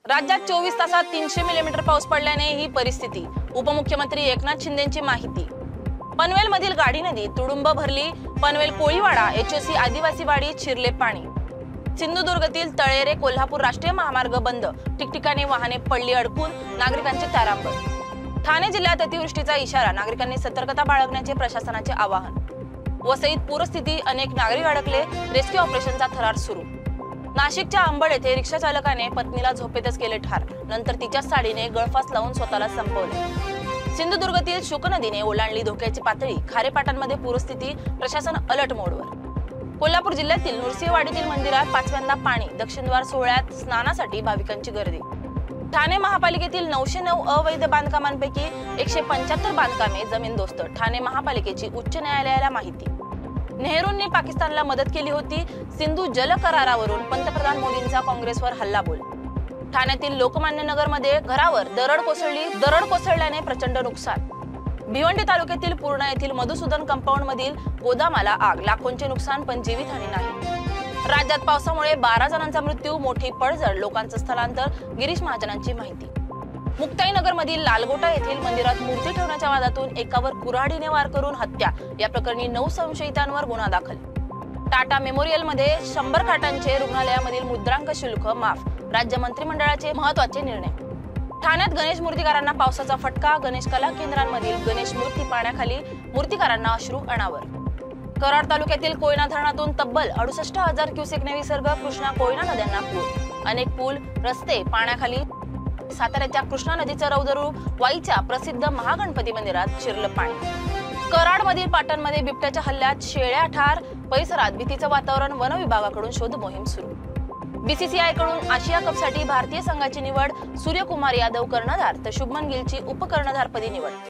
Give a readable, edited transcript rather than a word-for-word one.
राज्यात 24 तासात 300 मिलीमीटर पाऊस पडल्याने ही परिस्थिती। उपमुख्यमंत्री एकनाथ शिंदेंची माहिती। पनवेल मधील गाडी नदी तुडुंब भरली। पनवेल कोळीवाडा एचओसी आदिवासी वाडीत शिरले पाणी। सिंधुदुर्गातील तळेरे कोल्हापूर राष्ट्रीय महामार्ग बंद। ठिकठिकाणी वाहने पडली अडकून। नागरिकांचे तारांबळ। ठाणे जिल्ह्यात अतिवृष्टीचा इशारा। नागरिकांनी सतर्कता बाळगण्याचे प्रशासनाचे आवाहन। वसईत पूरस्थिती। अनेक नागरिक अडकले। रेस्क्यू ऑपरेशनचा थरार सुरू। नाशिकच्या अंबड येथे रिक्षा चालकाने पत्नीला झोपेतच केले ठार। नंतर तिच्या साडीने गळफास लावून स्वतःला संपवले। सिंधुदुर्गातील शुक नदीने ओलांडली धोक्याची पातळी। खारेपाटणमध्ये पूरस्थिती। प्रशासन अलर्ट मोडवर। कोल्हापूर जिल्ह्यातील नृसिंहवाडीतील मंदिरात पाचव्यांदा पाणी। दक्षिणद्वार सोहळ्यात स्नानासाठी भाविकांची गर्दी। ठाणे महापालिकेतील 909 अवैध बांधकामांपैकी 175 बांधकामे जमीनदोस्त। ठाणे महापालिकेची उच्च न्यायालयाला माहिती। नेहरूंनी पाकिस्तानला मदत केली होती। सिंधू जल करारावरून पंतप्रधान मोदींचा काँग्रेसवर हल्लाबोल। ठाण्यातील लोकमान्य नगरमध्ये घरावर दरड कोसळल्याने प्रचंड नुकसान। भिवंडी तालुक्यातील पूर्णा येथील मधुसूदन कंपाऊंड मधील गोदामाला आग। लाखोंचे नुकसान पण जीवितहानी नाही। राज्यात पावसामुळे 12 जणांचा मृत्यू। मोठी पडझड। लोकांचं स्थलांतर। गिरीश महाजनांची माहिती। मुक्ताईनगर मधील लालगोटा येथील मंदिरात मूर्ती ठेवण्याच्या वादातून एकावर कुऱ्हाडीने वार करून हत्या। या प्रकरणी 9 संशयितांवर गुन्हा दाखल। टाटा मेमोरियल मध्ये 100 खाटांचे रुग्णालयामधील मुद्रांक शुल्क माफ। राज्य मंत्रिमंडळाचे महत्त्वाचे निर्णय। ठाण्यात गणेश मूर्तिकारांना पावसाचा फटका। गणेश कला केंद्रांमधील गणेश मूर्ती पाण्याखाली। मूर्तिकारांना अश्रू अनावर। कराड तालुक्यातील कोयना धरणातून तब्बल 68,000 क्युसेकने विसर्ग। कृष्णा कोयना नद्यांना पूर। अनेक पूल रस्ते पाण्याखाली। साताऱ्याच्या कृष्णा नदीचं रौद्ररूप। वाईच्या प्रसिद्ध महागणपती मंदिरात शिरलं पाणी। कराडमधील पाटणमध्ये बिबट्याच्या हल्ल्यात शेळ्या ठार। परिसरात भीतीचं वातावरण। वन विभागाकडून शोध मोहीम सुरू। बीसीसीआय कडून आशिया कपसाठी भारतीय संघाची निवड। सूर्यकुमार यादव कर्णधार तर शुभमन गिलची उपकर्णधारपदी निवड।